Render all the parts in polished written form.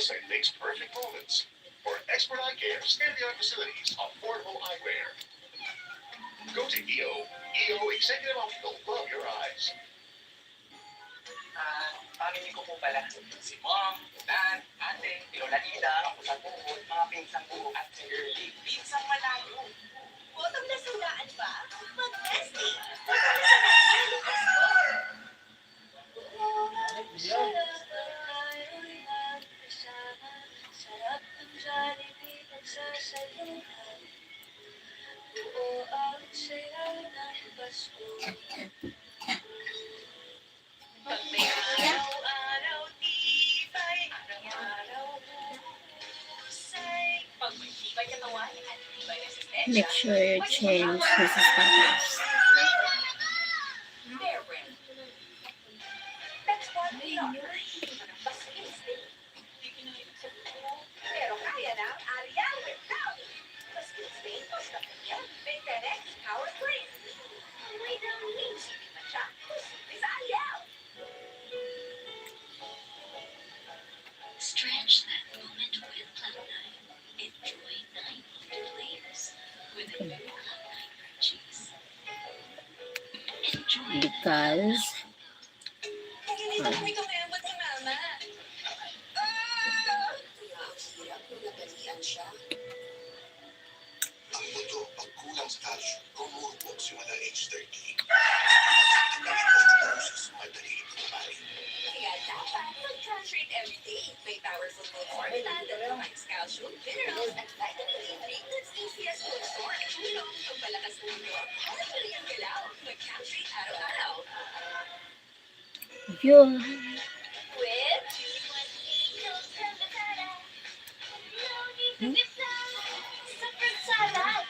Hindustan makes perfect moments. For expert eye care, state-of-the-art facilities, affordable eyewear. Go to EO Executive Optical. Love your eyes. Pamili ko po pala. Si Mom, Dad, Ate, Lola Ida, ako sa tuhod, mga pinsang buo at si Girlie, pinsang malayo. Botong nasulaan ba? Mag-testing! Botong nasulaan ng score! Sarap ng Jollibee nagsasaluhan. Buo ang saya ng Pasko. Pag may araw-araw, tibay, araw-araw, husay. Pag may tibay katawan at tibay resistensya, Make sure you change his status. that's what we are. Baskin steak. Pero kaya na ang Aria without baskin steak. Basta kanya, may Terex power cream. May daming sipin na siya. May sa Ariel. Stretch that moment with Cloud9. Enjoy 9 flavors with a new Cloud9 purchase. Enjoy. Because Naginito kami kumembot si Mama. Kaya ang hirap nung nagalian siya. Ang mundo, pag kulang sa calcium, rumurupok simula age 30. Madali ito naman. Kaya dapat mag-concentrate every day. May powerful food formula that combines calcium, minerals, at vitamin D3 that's easy as food source. Tulong pagpalakas ng ulo. Para tuloy ang galaw. Mag-concentrate araw-araw. yun. With 2-in-1 Eagles from the Tara. No need to dip down. Super salad.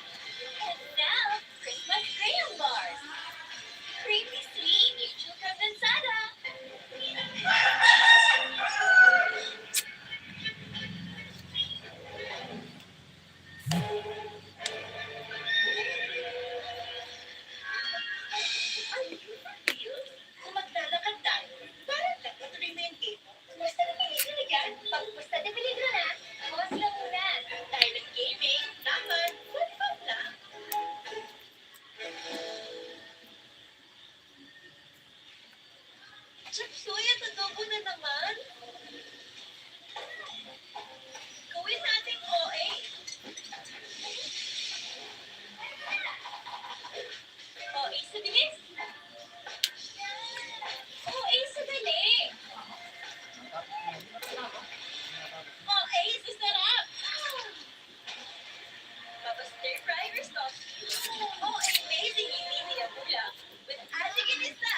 And now, Christmas graham bars. Creamy sweet angel condensada. Kung maglalakad tayo, parang nagpatuloy mo yung game mo. Basta na peligro na yan. Pag basta na peligro na, pause lang muna. Dahil ng gaming, dapat, fun lang. Chapsoy, at adobo na naman. Gawin nating OA. OA sa bilis. OA sa dali. OA sa sarap. Papa stir fry or sauce. OA amazing hindi na mula with ating inisa.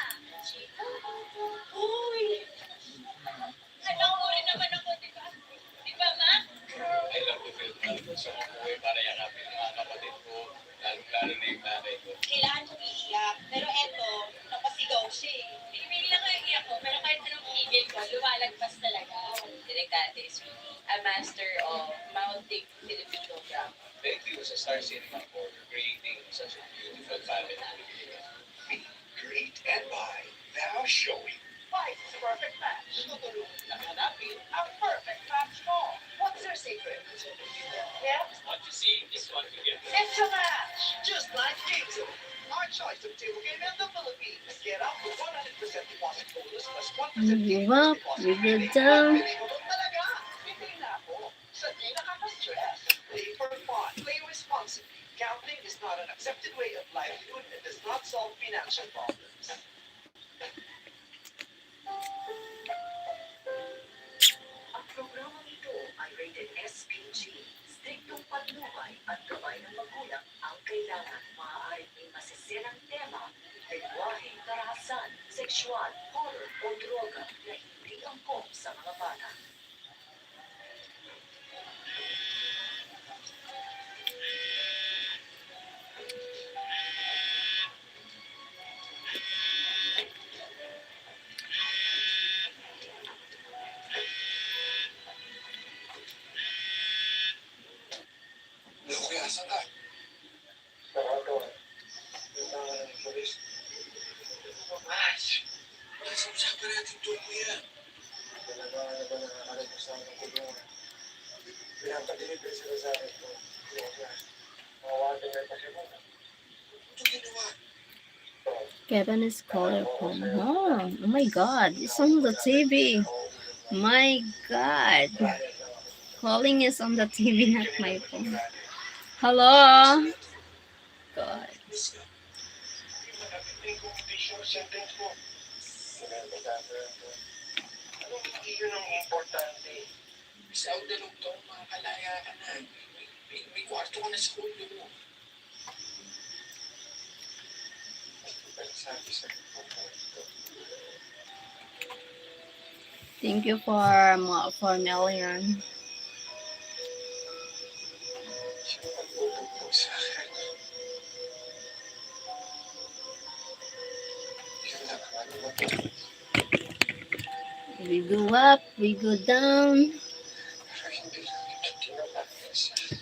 Uy! Anong uri naman ako, di ba? Di ba, Ma? I love to feel proud sa buhay para yakapin ng mga kapatid ko, lalo-lalo na yung nanay ko. Kailangan kong iiyak. Pero eto, napasigaw siya eh. Pinipili lang ko yung iyak ko, pero kahit anong pigil ko, lumalagpas talaga. Delicate is really a master of mounting Filipino drama. Thank you sa Star Cinema for creating such a beautiful family. Be great and buy. Now showing. Spice is a perfect match. Tutulungan na hanapin Ang perfect match mo. What's their secret? Yeah? what you see is what you get. It's a match. Just like Games. Our choice of table game in the Philippines. Get up with 100% deposit bonus plus 1% You give up, you get down. Pinigable talaga. Hindi na ako. Sa di nakaka-stress. Play for fun. Play responsibly. Gambling is not an accepted way of livelihood and does not solve financial problems. Ang programang ito ay rated SPG. Striktong patnubay at gabay ng magulang ang kailangan. Maaaring may masisirang tema, lengguwahe, karahasan, sexual, horror o droga na hindi angkop sa mga bata. Nakuyasan ka. Mas, usapan natin ito, kuya. Talaga na ba nakakalit mo sa akin kulungan? Pinapadiligay sila sa akin ko. Mawawalan na pa siya mo. Ito ginawa. Kevin is calling home. Oh my God, it's on the TV. My God, calling is on the TV, not my phone. Hello. God. Anong hindi yun ang importante? Sa dalawang taon, makakalaya ka na. May kwarto ka na sa ulo mo. Sabi sa Thank you for million. sino magbubugbog sa akin? Yun lang ang ano ba? We go up, we go down. Pero hindi lang ito tinapagin sa akin.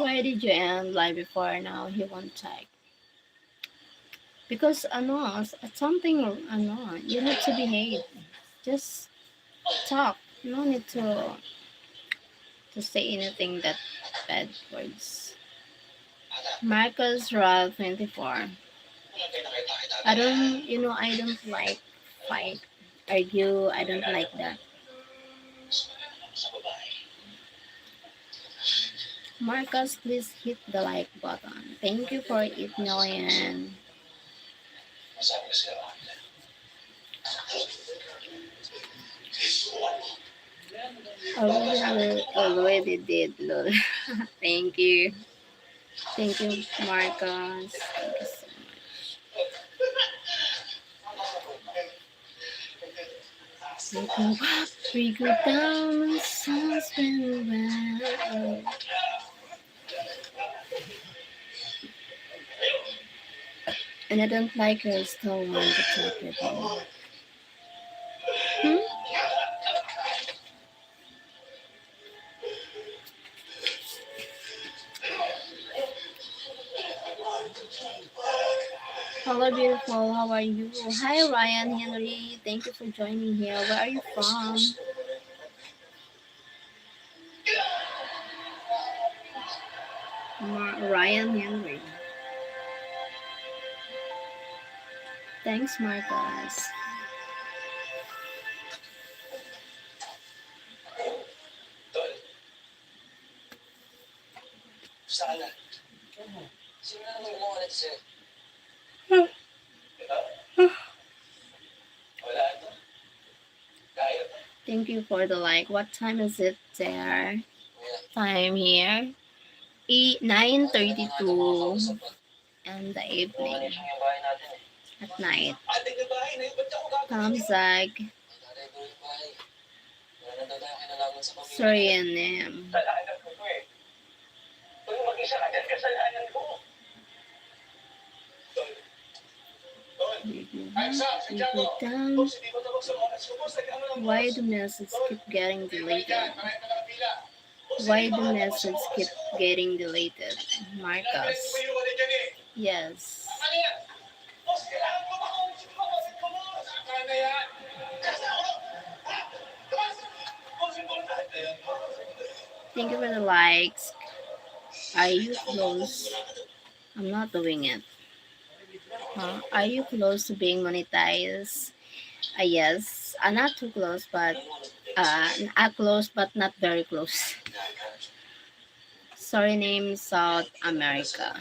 Why did you end live before now? He won't check. Because something you need to behave. Just talk. No need to say anything that bad words. Marcus Ra 24. I don't like fight, argue. I don't like that. Marcus, please hit the like button. Thank you for 8 million. Already did, lol. Thank you. Thank you, Marcus. Thank you so much. We go up, we go down, sun's been around. And I don't like her, still want to talk with me. Hello, beautiful. How are you? Hi, Ryan Henry. Thank you for joining here. Where are you from? Ryan Henry. Thanks, Marcus. Sana. Sino na naman gumawa nito sa'yo? Wala ito. Kaya pa. Thank you for the like. What time is it there? Time here. 9:32 in the evening. At night. Ating na bahay na yun, ba't ako gagawin? Kamsag. Sorry, Kasalanan ko to eh. Kung mag-isa ka dyan, kasalanan ko. We go down. Why the messages keep getting deleted? Why the messages keep getting deleted? Marcus. Yes. Thank you for the likes. Are you close? I'm not doing it. Are you close to being monetized? Yes. Not too close, but close, but not very close. Sorry, name South America.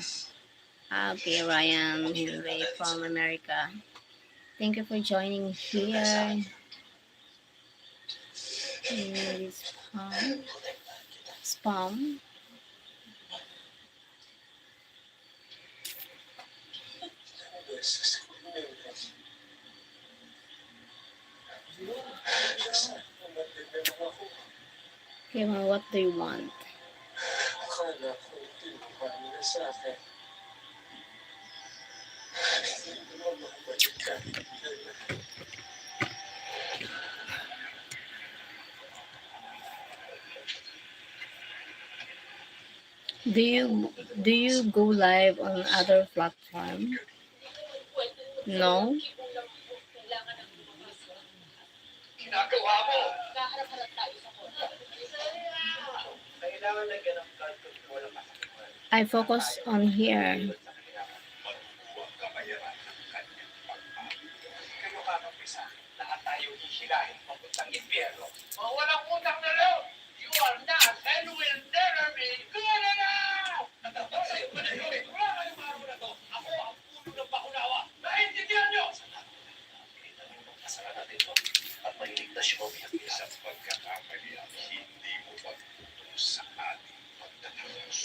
Okay, Ryan Henry from America. Thank you for joining here. Spam. Okay, well, what do you want? Akala ko ito yung sa akin. Mabait ka. Do you go live on other platform? No. Kailangan ng lumabas. Ginagawa mo! Kaharap-harap tayo sa konti. Kailangan lagyan ng blood control ang kasakiman. I focus on here. Huwag kabayaran ng kanyang pagpapalagay. Kayo kakampisa, lahat tayo hihilahin papuntang impyerno. Mga walang utang na loob! You are not and will never be good enough! Natapos sa'yo ko na yun! Wala kayong araw na to! Ako ang puno ng bakunawa! Naintindihan nyo! Pinamin mo kasalanan nito at may ligtas yung umiyak sa pagkakamali ang hindi mo pagtuto sa ating pagtatapos.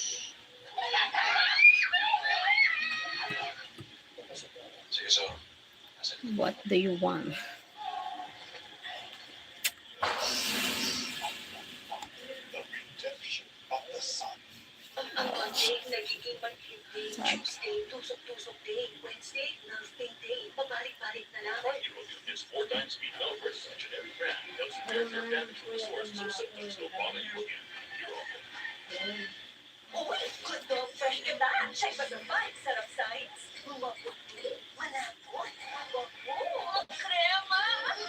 Sige, so. What do you want? The redemption of the Son. Ang Monday, nagiging Monday. Tuesday, tusok-tusok day. Wednesday, nothing day. Pabalik-balik na lang. Try Hero to use 4 times speed developers such as every brand. Helps you prevent damage from the source so symptoms don't bother you again. Hero. Uy, good dog, fresh ka na. Check ba the vibe? Sarap sides. Maputi, malapot, mabago, krema,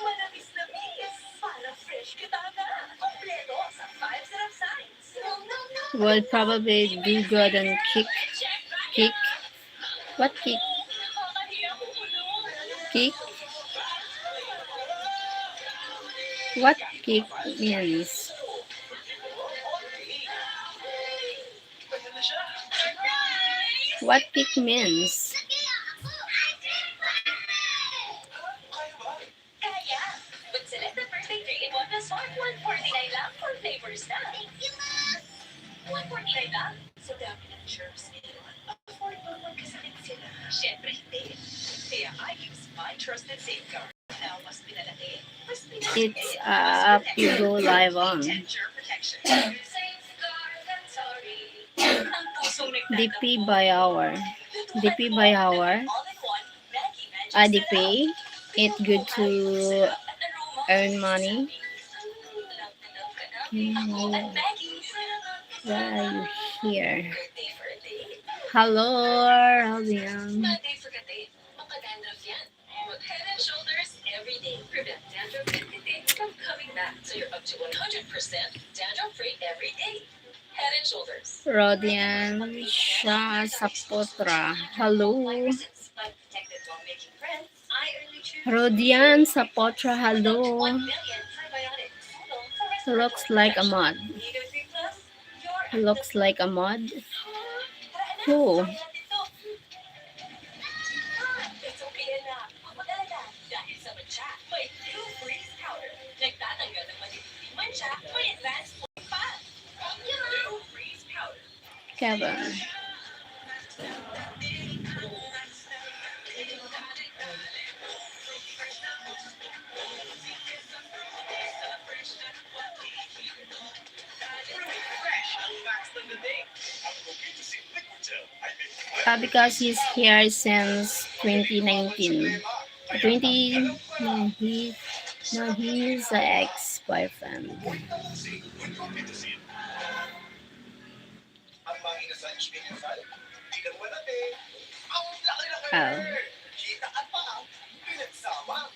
manamis-namis. Para fresh ka na. Kompleto sa 5 sarap sides. Will probably do good and kick. Kick? What kick? Kick? What kick means? What kick means? Kaya, but select the birthday 3-in-1 plus 149 lang for flavors na. Thank you, Ma! 149 lang? Sa dami ng germs ngayon, afford mo magkasakit sila. Siyempre hindi. Kaya I use my trusted safeguard. Now, mas pinalaki, mas pinalaki. It's up you go live on. Germ protection. Safeguard, I'm sorry. Ang pusong DP by hour. DP by hour. all-in-one Maggie Magic DP. It's good to earn money. Why are you here? Hello, Albion. Head and shoulders every day. Prevent dandruff and headache from coming back. So you're up to 100% dandruff-free every day. Head and shoulders. Rodian Shah Sapotra. Hello. Viruses, but protected while making friends. I only choose Rodian Sapotra. Hello. 1 million probiotics. Looks like a mod. Omega-3 plus, you're Looks like a mod. Tara na, Who? kaya nito. It's okay na. Huwag mag-alala. Dahil sa matcha, may new freeze powder. Nagtatanggal ng matitinding matcha, may advanced point pa. New freeze powder. Kevin. Because he's here since 2019. 20, no, he's an ex-boyfriend. Ang mga inasal, inasal. Di ka naman natin. Ang laki na kayo. Kita ka pa. Pinagsama.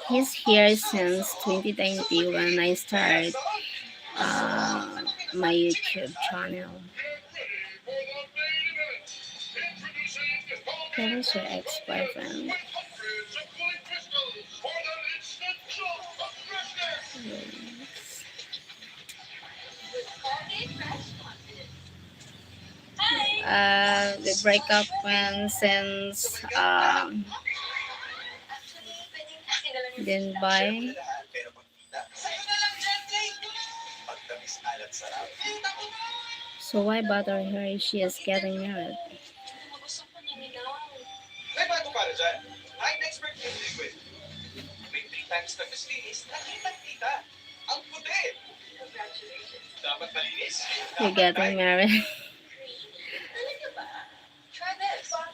He's here since 2020 when I started my YouTube channel. Kevin's your ex-boyfriend. We break up when since didn't buy. So why bother her if she is getting married? May bago para dyan. I'm expert in liquid. May 3 times na gustinis, nakita-kita. Ang puti. Congratulations. Dapat malinis. You're getting married.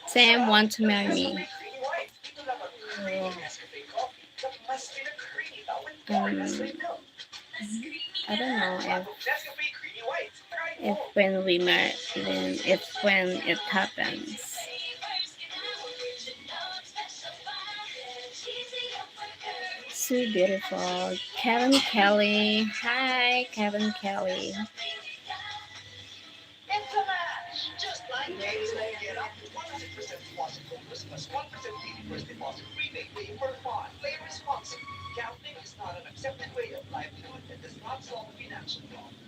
Sam want to marry me. Creamy white. Ito lang ang creamy Oh. Nescafe coffee. The masculine creamy with Um, Nescafe milk. I don't know Nescafe creamy white. Try if mo. when we marry, when it happens. So beautiful. Kevin Kelly. Hi, Kevin Kelly. It's a match. Just like games that get up to 100% deposit for Christmas, 1% daily first deposit rebate pay for fun. Play responsibly. Gambling is not an accepted way of livelihood and does not solve financial problems.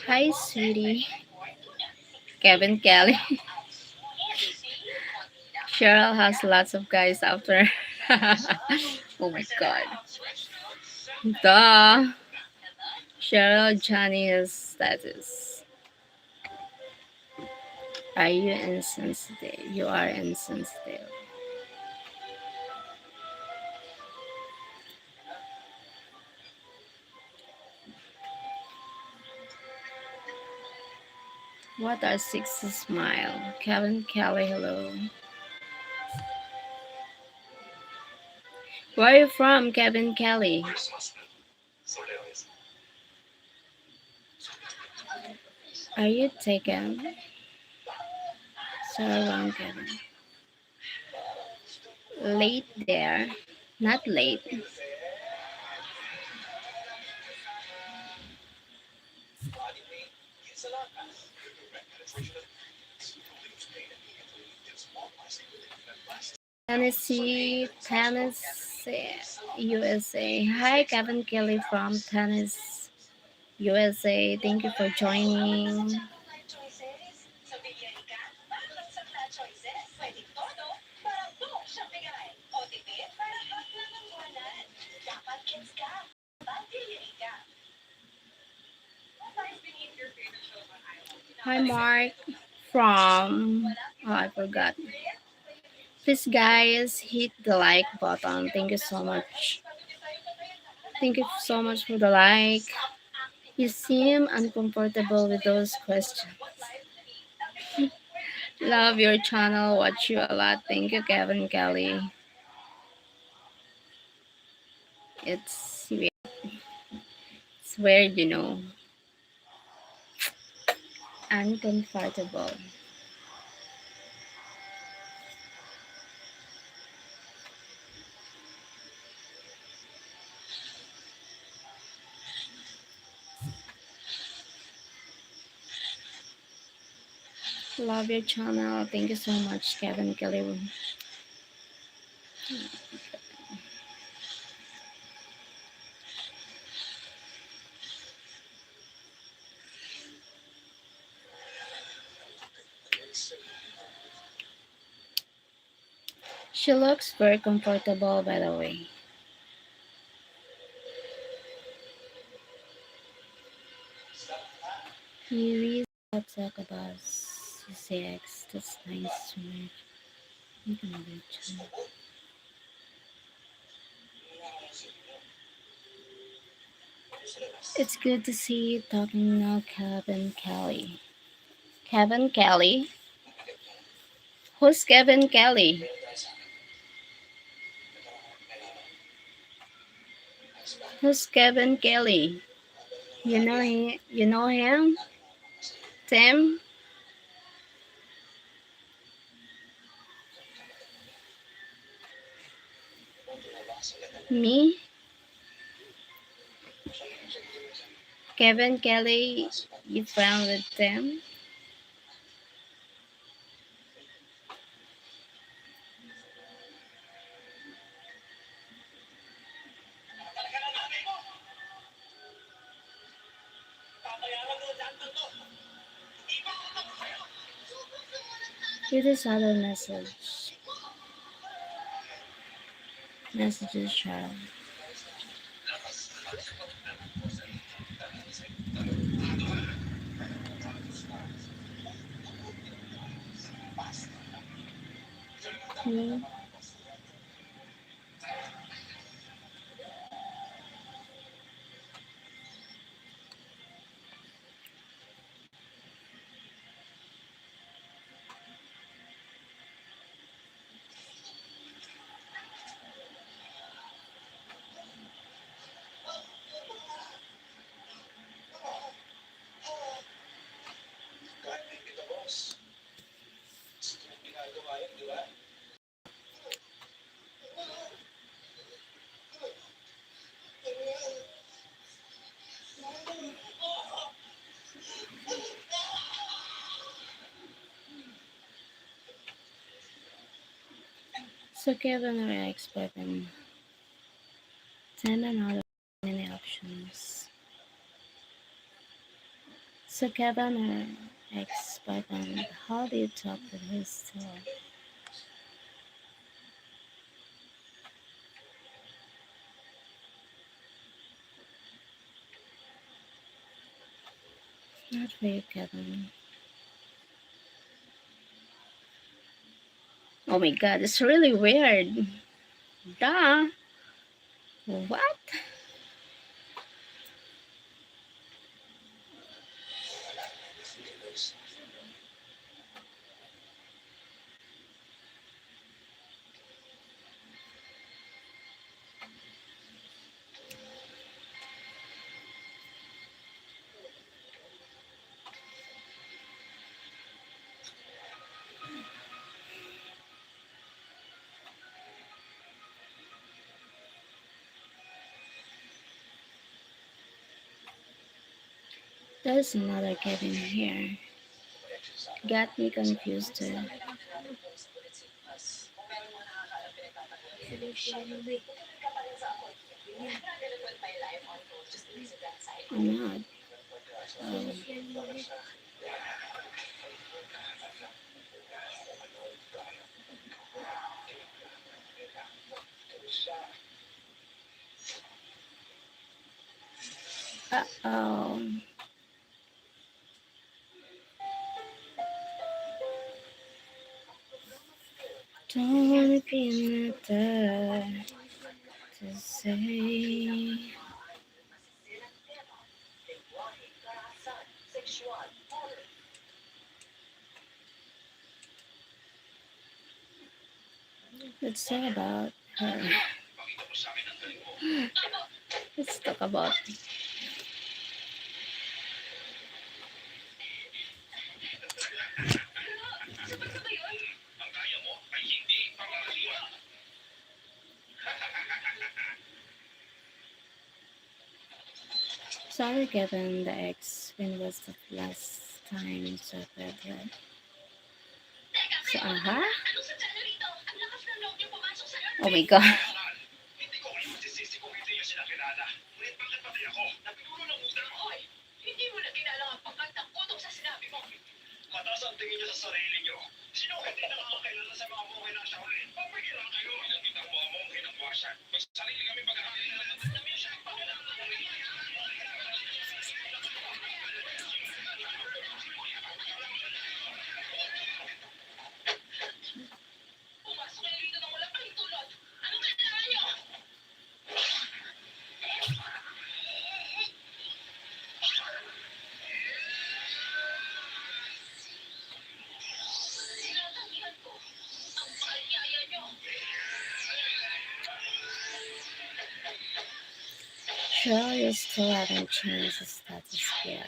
Hi, sweetie. Kevin Kelly. Cheryl has lots of guys after. Oh my god. Duh. Cheryl Johnny is status. Are you insensitive? You are insensitive. What are six smile? Kevin Kelly, hello. Where are you from, Kevin Kelly? Are you taken? Sorry, wrong Kevin. Late there. Not late. Tennessee, USA. Hi, Kevin Kelly from Tennessee, USA. Thank you for joining. Hi, Mark from. Oh, I forgot. Please, guys, hit the like button. Thank you so much. Thank you so much for the like. You seem uncomfortable with those questions. Love your channel. Watch you a lot. Thank you, Kevin Kelly. It's weird. It's weird, you know. Uncomfortable. Love your channel. Thank you so much, Kevin Kelly. She looks very comfortable, by the way. You really talk about sex. That's nice to me. You can have your channel. It's good to see you talking now, Kevin Kelly. Kevin Kelly? Who's Kevin Kelly? Who's Kevin Kelly? You know him? You know him? Tim? Me? Kevin Kelly? You friend with Tim? Read this other message. Messages, child. Me? So Kevin or ex-boyfriend. 10 out of many options. So Kevin or ex-boyfriend, how do you talk with his still? Not for you, Kevin. Oh my god, it's really weird. Duh. What? There's another Kevin here. Got me confused too. I'm not. Oh. Uh-oh. Don't wanna be another to say. Masisirang tema, lengguwahe, karahasan, sexual, horror. Let's talk about her. Pakita mo sa akin ang galing mo. Let's talk about Ang kaya mo ay hindi pangangaliwa. sorry Kevin, the ex. When was the last time you separated? So, aha? Anong sadya na rito? Ang lakas ng loob niyo pumasok sa Oh my god. Hindi ko ulit magsisisi kung hindi niya sila kilala. Ngunit bakit patay ako? Napigulo ng utang. Hoy, hindi mo na ginalang ang pagkantang kutok sa sinabi mo. Mataas ang tingin niyo sa sarili niyo. Sino hindi nakakakilala sa mga buhay na siya ulit? Papagilan kayo. Ilang kitang mga monghe ng wasan. May sarili kami pagkakain na namin siya. Pumasok kayo rito nang wala pahintulot. Anong kailangan niyo? Sinatanggihan ko. Ang paanyaya niyo. Sure, you still haven't changed the status here.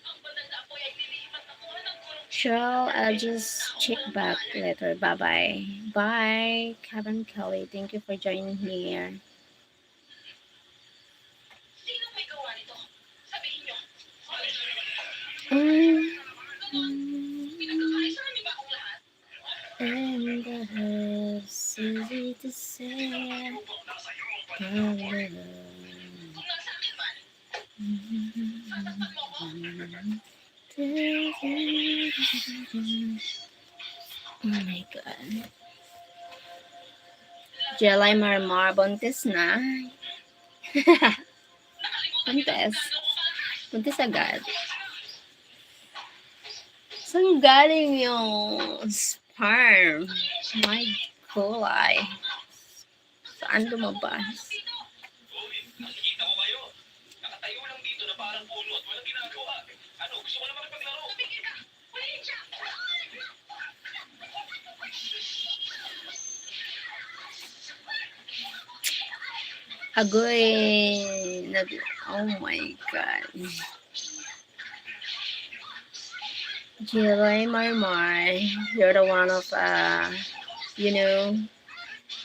Ang matanda po ay nilipat na kuha ng gulong. Sure, I'll just check back later. Bye-bye. Bye, Kevin Kelly. Thank you for joining here. Sino may gawa nito? Sabihin niyo. Pinagkakaisa na niyo ba akong lahat? And it's easy to say. Kung nasa akin man, tatakpan mo ko. Oh my god. Jelay Marmar, buntis na. Buntis. Buntis agad. Saan galing yung sperm? My kulay. Saan lumabas? Uy, nakikita ko kayo. Nakatayo lang dito na parang puno at walang ginagawa. Ano, gusto ko naman maglaro. Tumigil ka! Huliin siya! Agoy. Oh my god. Jelay Marmar, you're the one of,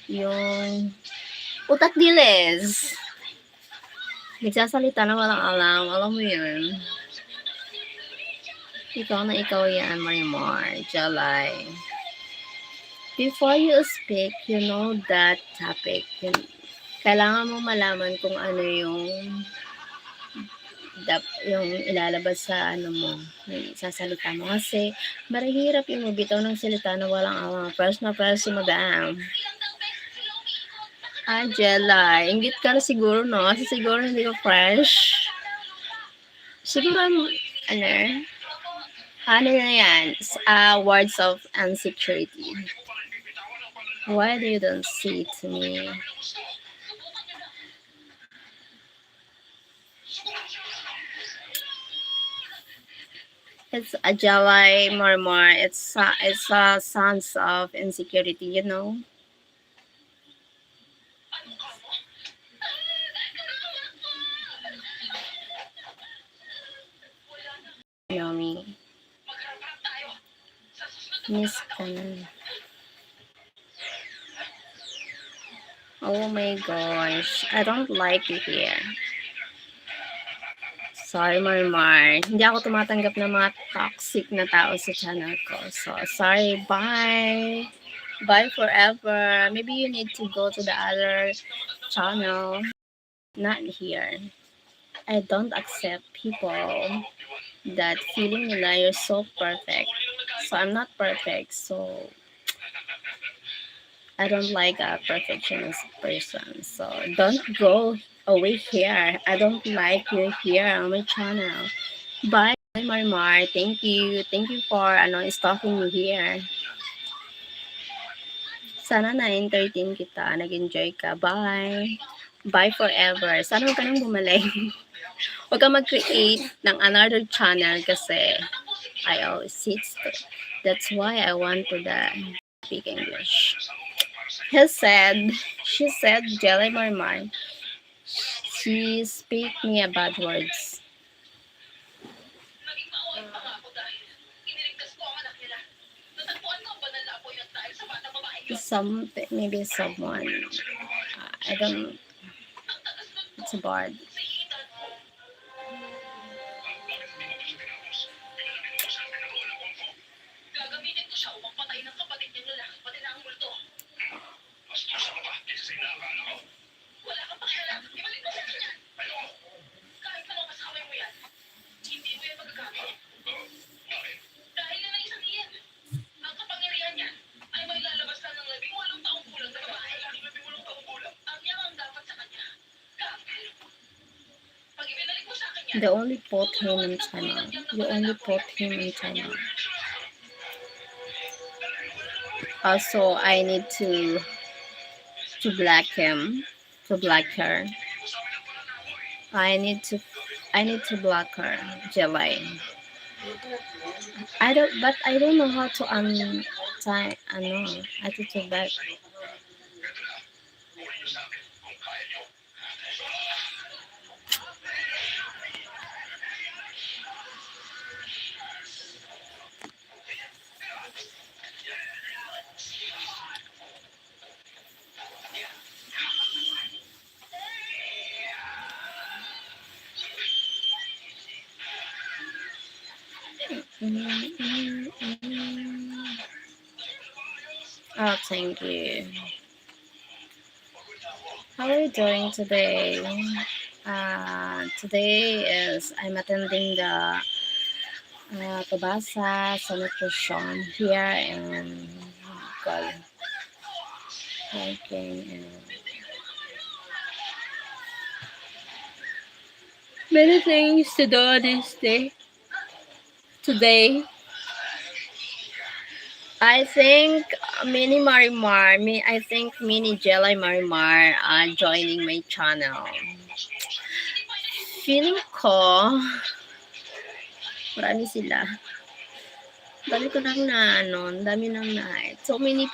yung utak diles. Nagsasalita na walang alam. Alam mo yun. Ikaw na ikaw yan, Marimar. Jelay. before you speak, you know that topic. Kailangan mo malaman kung ano yung ilalabas sa ano mo, sa salita mo. Kasi marahirap yung mabitaw ng salita na walang awang. First na first si madam. Angela, inggit ka na siguro, no? Kasi siguro hindi ka fresh. Siguro, ano na yan? Words of insecurity. Why do you don't say it to me? It's a jelly murmur. It's a sense of insecurity, you know. You know me. Miss ka na. Oh my gosh. I don't like you here. Sorry, Marmar. Hindi ako tumatanggap ng mga toxic na tao sa channel ko. So, sorry. Bye. Bye forever. Maybe you need to go to the other channel. Not here. I don't accept people that feeling nila you're so perfect. So, I'm not perfect. So, I don't like a perfectionist person. So, don't go away here. I don't like you here on my channel. Bye, Marmar. Thank you. Thank you for stalking me here. Sana na-entertain kita. Nag-enjoy ka. Bye. Bye forever. Sana huwag ka nang bumalik. Huwag ka mag-create ng another channel kasi I always sit still. That's why I want to speak English. She said, Jelly Marmar. She speak me a bad words. Maybe someone. I don't. It's a bad. They only put him in timeout. You only put him in timeout. Also, I need to block him, to block her. I need to block her, Jelly. I don't know how to attitude back. Oh, thank you. How are you doing today? Today is I'm attending the Pabasa Sanitation here in Bicol. Many things to do this day. Today, I think Mini Marimar, Mini Jelly Marimar joining my channel. Feeling ko, marami sila. Dami ko nang dami nang so many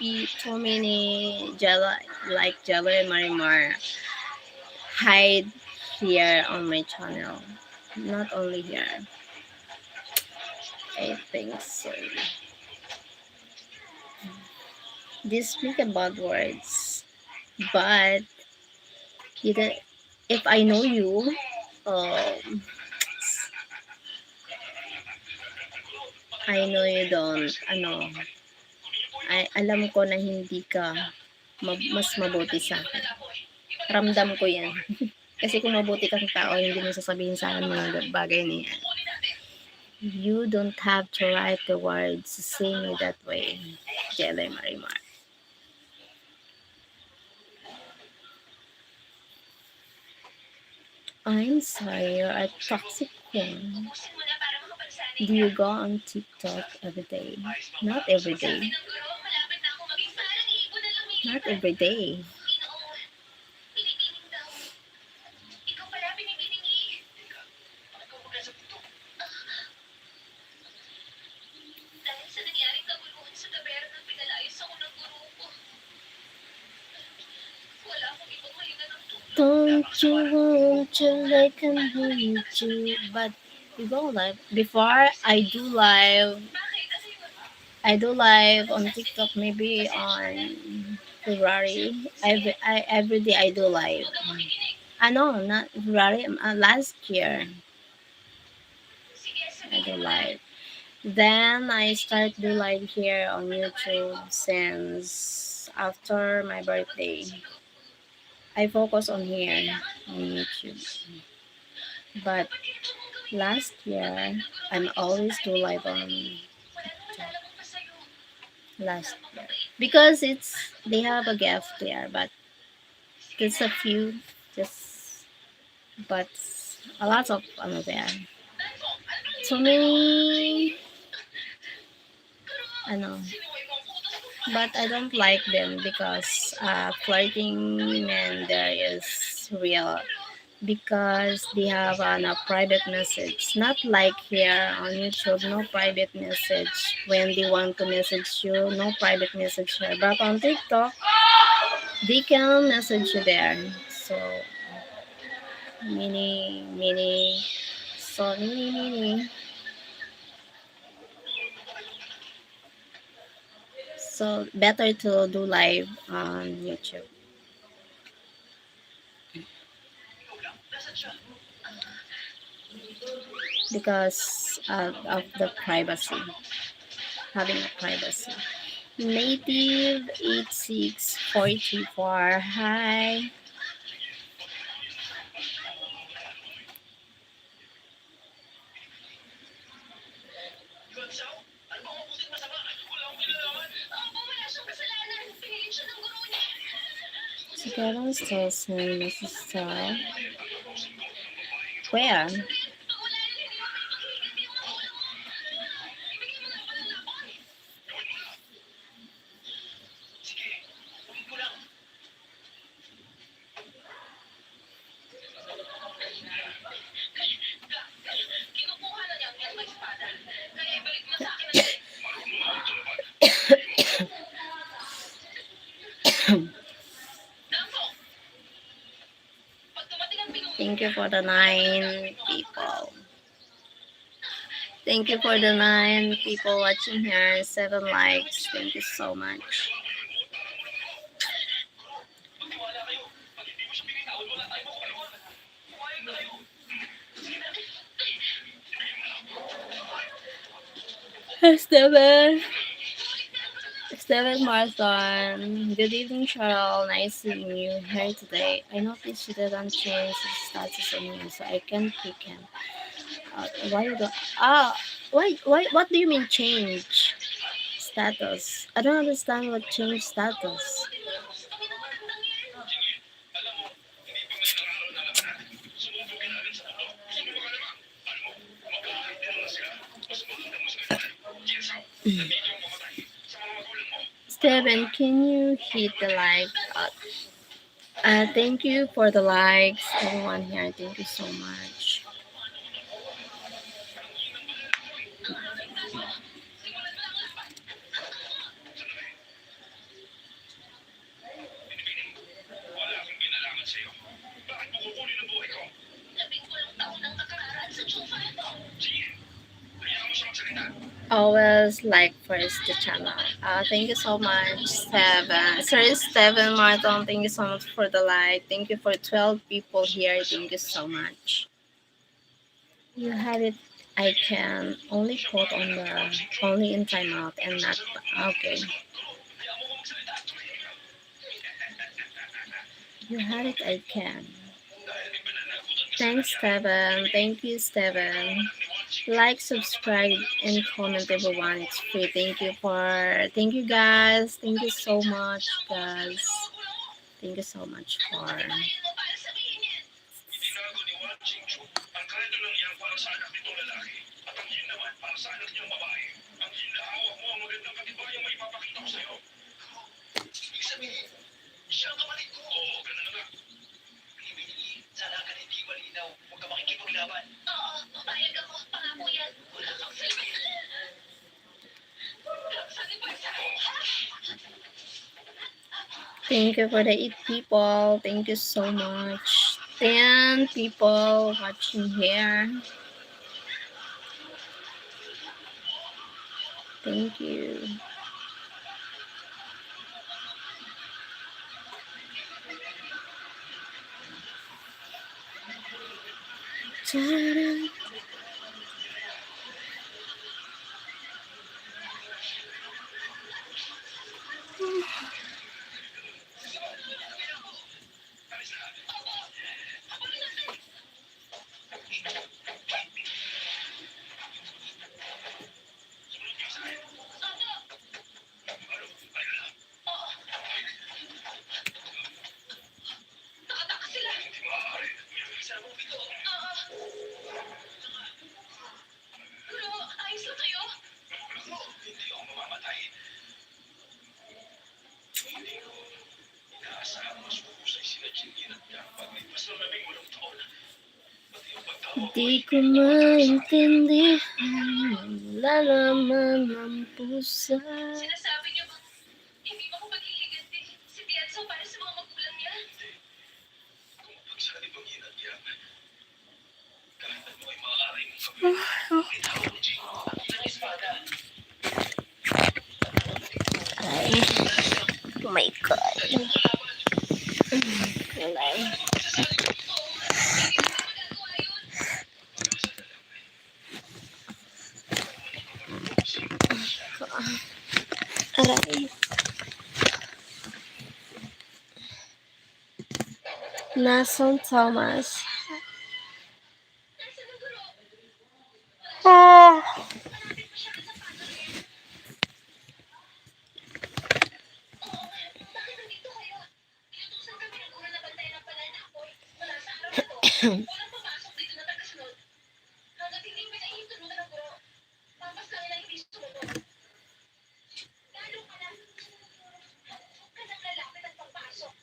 Jelly, like Jelly Marimar hide here on my channel. Not only here. I think so. They speak about words, but if I know you, I know you don't. alam ko na hindi ka mas mabuti sa akin. Ramdam ko yan. Kasi kung mabuti kang tao, hindi mo sasabihin sa akin mga bagay na yan. You don't have to write the words to say me that way. Jelly Marimar. I'm sorry, you're a toxic queen. Do you go on TikTok every day? Not every day. Not every day. Ikaw pala binibining Ikaw magkasap dito. dahil sa nangyaring kaguluhan sa taberna, pinalayas ako ng guro ko. Wala akong ibang mahinga ng tulong. Don't you want to like and need you? But you go live. Before I do live on TikTok, maybe on February. Every day I do live. No, not February. Last year Sige, I do sabihin mo. live. Then I start do live here on YouTube since after my birthday. I focus on here on YouTube. But last year, I'm always do live on Wala nang malalamang pa sa'yo. last year because they have a gift there, but just a few, just but a lot of there. To me, ano, but I don't like them because flirting men there is real because they have a private message. Not like here on YouTube, no private message. When they want to message you, no private message here. But on TikTok, they can message you there. So, mini, mini, so mini, mini. So, better to do live on YouTube because of the privacy, having a privacy. Native 86434. Hi. Lansaw? Ano bang mabuting masama? Wala akong kinalaman. Wala siyang kasalanan. Pinilit siya ng guro niya. So Kevin still saying this is where? Wala rin, hindi mo pinapakinggan yung mga ulo mo. Ibigay mo na ang panlalakot. Gawin mo na. Sige, gawin ko lang. Kinukuha na niya ang iyong may espada. Kaya ibalik mo sa akin ang iyong. Damso! Pag dumating ang pinong Thank you for the 9 people. Thank you for the 9 people watching here. 7 likes. Thank you so much. Magtiwala kayo. Pag hindi mo siya pinitawad, wala tayong makukulungan. Pumayag na kayo. Steven. Steven Marathon. Good evening, Cheryl. Nice seeing you here today. I noticed you didn't change his status on you, so I can't pick him. Why you don't? Why? What do you mean change status? I don't understand what change status. Alam mo, hindi pa ngayon ang araw ng lahat. Sumubok ka na agad sa mundo. Sino ka naman? Alam mo, magkakaroon din naman sila. Mas maganda mo sa kanila. Kinsaw, nandito yung mamatay. Sa mga magulang mo. Steven, can you hit the like? Thank you for the likes, everyone here. Thank you so much. Wala akong kinalaman sa'yo. Bakit mo kukunin ang buhay ko? 18 taon nang nakararaan sa tsufa ito. Sige, hayaan mo siya magsalita. Always like first the channel. Thank you so much, Steven. Sir Steven Martin, thank you so much for the like. Thank you for 12 people here. Thank you so much. You have it. I can only put on the only in timeout and not okay. You had it, I can. Dahil may pananagutan ka sa Thanks, kanya. Steven. Thank you, Steven. Like, subscribe, and comment everyone. It's free. Thank you guys. Thank you so much, guys. Thank you so much for Itinago ni Wan Jingchu ang kredo ng iyang para sa anak nitong lalaki at ang yin naman para sa anak niyang babae. Ang yin na hawak mo ang magandang katibayang may ipapakita ko sa'yo. Ibig sabihin, siya ang kapatid ko. Oo, ganun na nga. Ibig, sana ka hindi malinaw. Huwag ka makikipaglaban. Oo, papayag ako. Pangako yan. Wala kang silbi. Thank you for the 8 people. Thank you so much. 10 people watching here. Thank you. Ta-da. Nakataka sila. Hindi maaari. Sa mong bito. Pero, ayos lang kayo? Ako, hindi ako mamamatay. Hindi ko inaasahan mas mahusay sila Jingin at Yang paglipas ng 18 taon. Pati yung pagtawag Di ko maintindihan ang lalaman ng pusa. Sinasabi niyo bang hindi mo ko magliliganti si Piazza para sa mga magulang niya? kung pagsali pang Yin at Yang. Kahit ano ay maaaring gawin. Itawag ni Jing ang ilang espada. Ay, oh my God. Kulay. Aray. Nason Thomas. Nasaan ang guro? Ah. Malapit pa siya sa sapatos niya. Oo, bakit nandito kayo? Inutusan kami ng guro na bantayan ang pananakoy. Mula sa araw na to, walang papasok dito na tagasunod. Hanggat hindi pinahihintulutan ng guro, papas lang nila hindi sumunod. Lalo ka na. Huwag ka nang lalapit at papasok.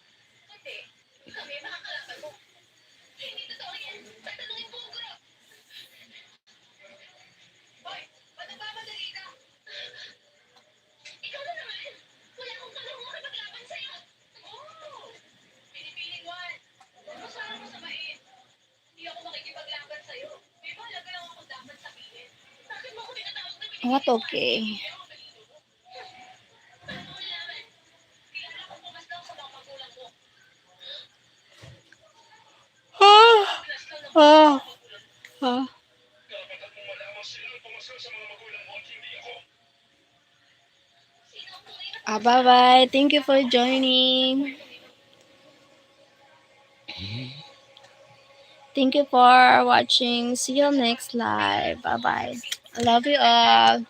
Kundi, kami makakalaban mo. Hindi totoo yan. Tatanungin mo ang guro. Hoy, ba't nagmamadali ka? Ikaw na naman. Wala akong kalawang makipaglaban sa'yo. Oh, pinipiling Juan. Huwag mo sanang masamain. Hindi ako makikipaglaban sa'yo. May mahalaga lang akong dapat sabihin. Bakit mo ako tinatawag na pinipiling What Juan? okay? Hindi ako malino. Paano mo nalaman? Kilala kong pumaslang sa mga magulang mo. Pumaslang ng Ah. mga magulang mo. Ah. Dapat at mo malamang silang pumasal sa mga magulang mo at hindi ako. Sino ang tunay na Bye-bye. Thank you for joining. Thank you for watching. See you next live. Bye-bye. I love you all.